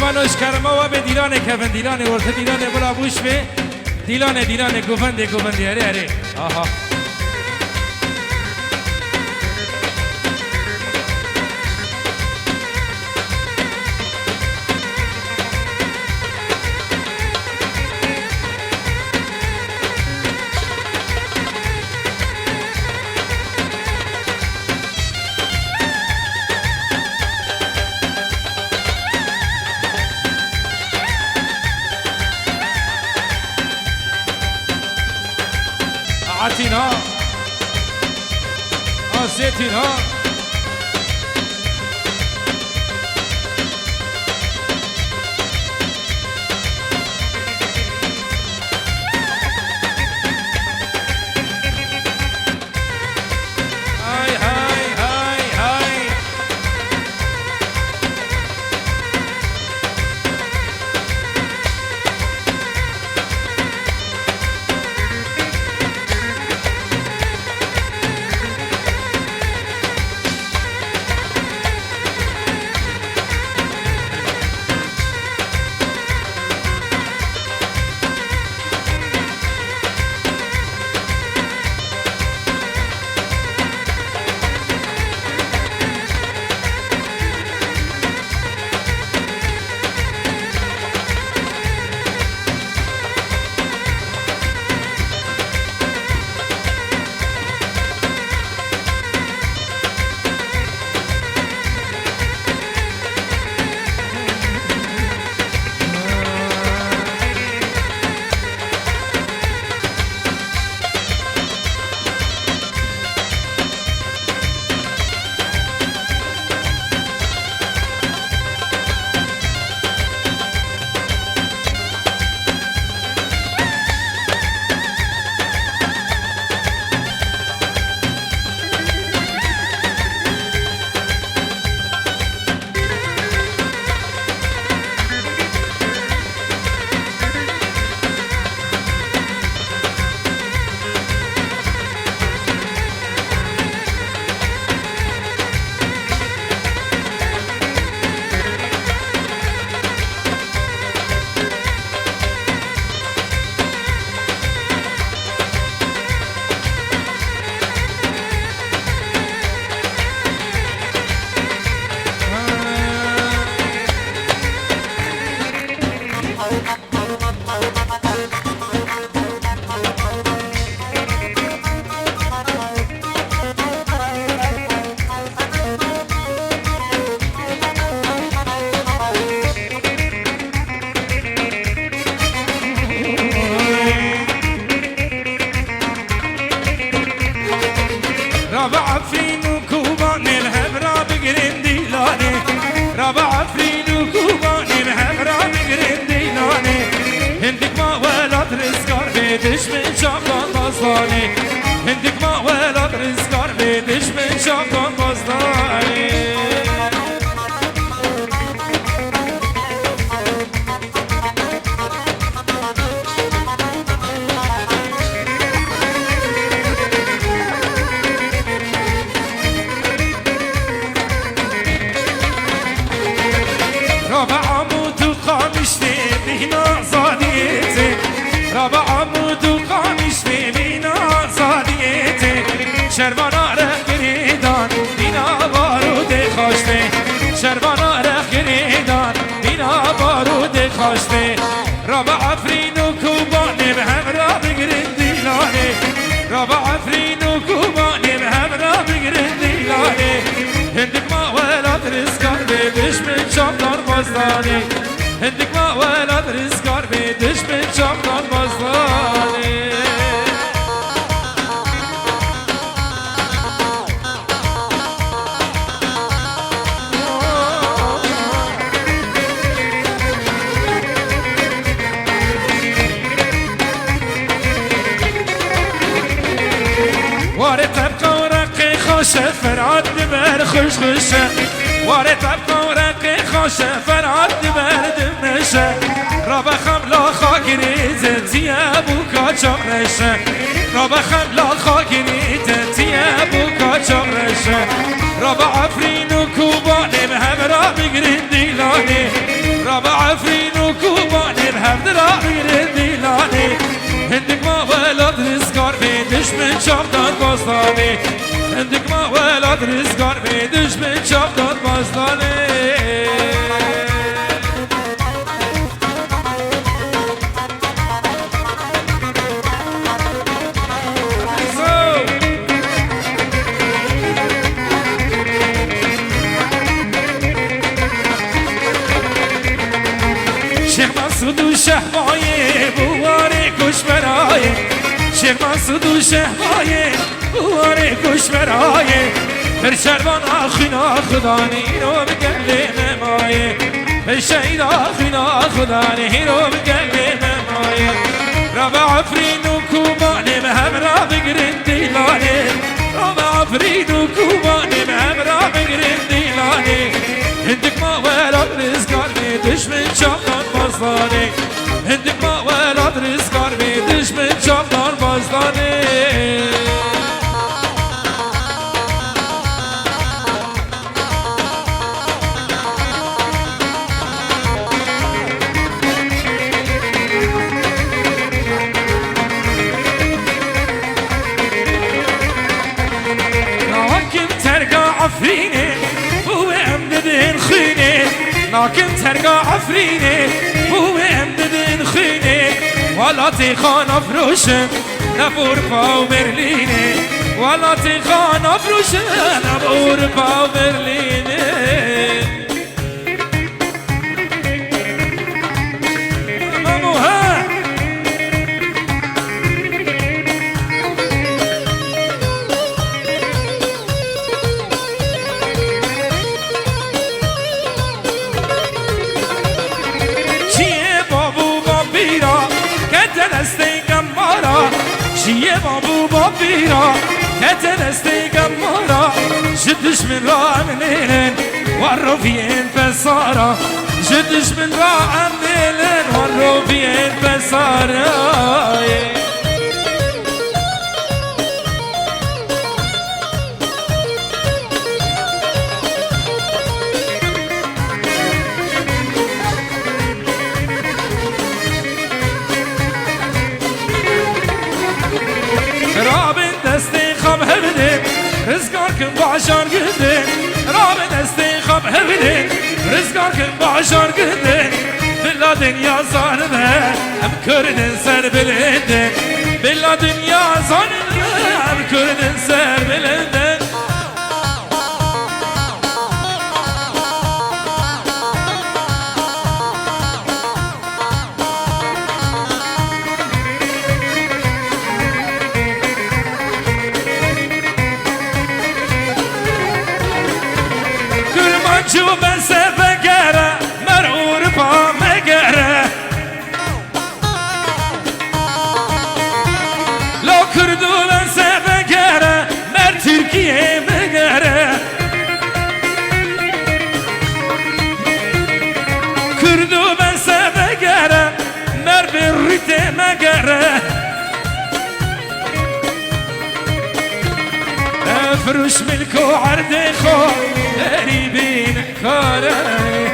مانوش کرما و به دیلانه کفن دیلانه ورته دیلانه بلا بوش به دیلانه گوفنده اره آها عتینا آزیتینا دشمن شاقان بازدانی هندک ما ولاد رزگار به دشمن شاقان بازدانی رابع عمود و قامشتی بینا زادیتی رابع عمود و قامشتی بینا زادیتی شربانا رخ گریدان بینا بارود خوشتی شربانا رخ گریدان بینا بارود خوشتی رابع افرین و کوبانی به هم را بگرین دیلانی رابع افرین و کوبانی به هم را بگرین دیلانی هندک ما ولاد رزگار به دشمن شامدان بازدانی هندک ما ولاد رزگار به دشمن شامدان بازدانی واره تبقى ورقي خوشه فرعاد دبر خوش خوشه واره تبقى ورقي خوشه فرعاد دبر دمشه رابا خملا خاكري تنتي ابوكا چاقرشه رابا خملا خاكري تنتي ابوكا چاقرشه رابا عفرين و کوباني بهم را بگرين ديلاني رابع عفرين وكوباني بهم درا غير ديلاني هندك ما ولد رزقار بيدش من شابدان بازداني هندك ما ولد رزقار بيدش من شابدان بازداني شيخ مسعود وشهباية بواري كشمراية شيخ مسعود وشهباية بواري كشمراية برشربان آخنا خداني رو بقلي مايه الشهيد آخنا خداني رو بقلي مايه ربع عفرين وكوباني مهم را بقرن ديلاني ربع عفرين وكوباني مهم را بقرن ديلاني هندك ما ولد رزقار بيدش من شابدان بازداني هندك ما ولد رزقار بيدش من شابدان بازداني لكن ترقى عفريني هو امددين خيني لكن ترقى عفريني هو امددين خيني ولا تيخان افروشن نبور باو برليني ولا تيخان افروشن نبور باو برليني شیه بابو بابیرا کتن استیگمارا جدش من را امنیلن وروفین پسارا جدش من را امنیلن وروفین پسارا رابن دستی خب هبدن رزقار کن باشار گدن رابن دستی خب هبدن رزقار کن باشار گدن بلا دنیا زانبه هم کردن سر بلندن بلا دنیا زانبه هم کردن سر بلندن جو بس بقرة مرور با مقرة لو كردو بس بقرة مر تركيا مقرة كردو بس بقرة مر بالريت مقرة فروش ملكو عرض خو قريبين كاري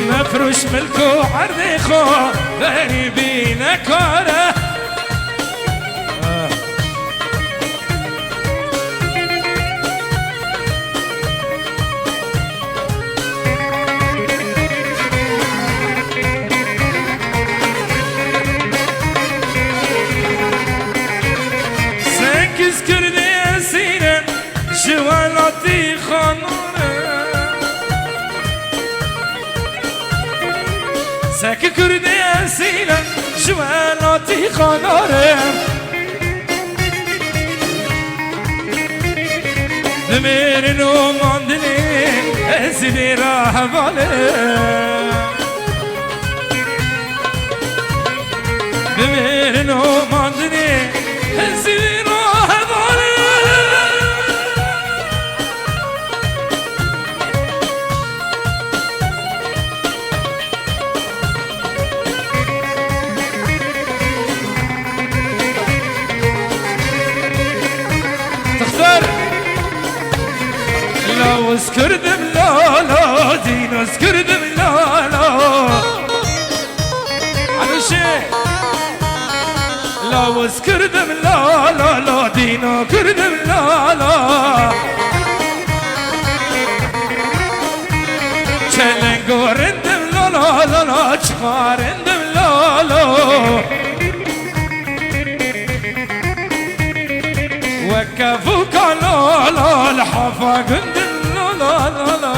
مفروش ملكو عرض خو قريبين كاري جوالاتي خانوره ساكي كردي أسيلة جوالاتي خانوره دميرن وماندني أسيلي راهبالي دميرن وماندني أسيلي راهبالي لو اسكردم لا گورندم لالا لالا چخارندم لالا وكفو كالا الحفا قندم لالا لالا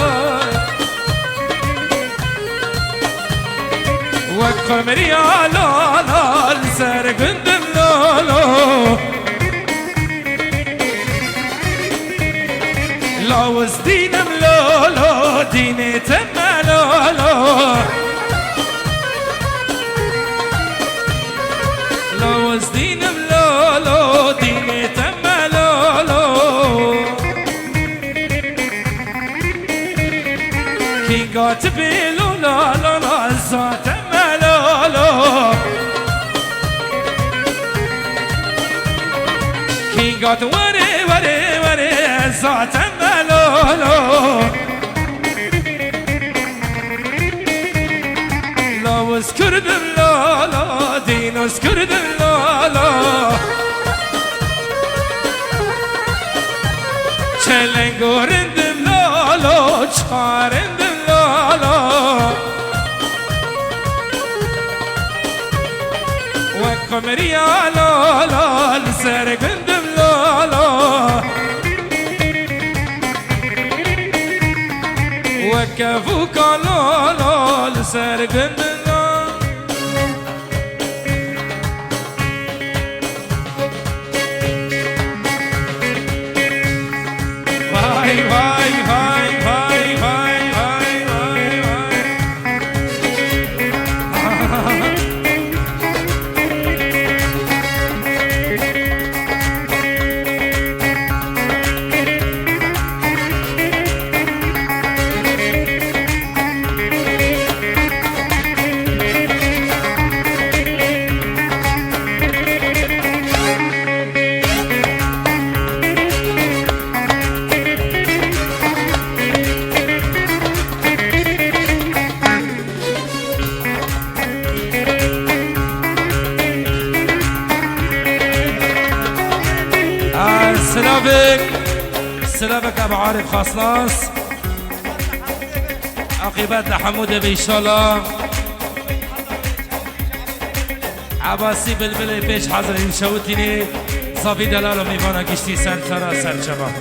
وكمري لالا السر قندم لالا لاوز دينم لالا ديني تم لالا لاوز دينم لالا ديني تم لالا كي قاتبي لالا لالا الزات ملالا كي قات وري وري وري الزات ملالا لا اسكردم لالا دين اسكردم لالا چلنگورندم لالا چارندم لالا وکمری لالا لسرگندم لالا وكفوك لالا لسرقندم واي واي واي واي واي واي واي واي سلامك ابو عارف خاصلاس عقيبات لحمود ان شاء الله عباسي بلبل بيش حاضر ان شوتيني صافي دلال وميفانا كشتي سنترا سرچما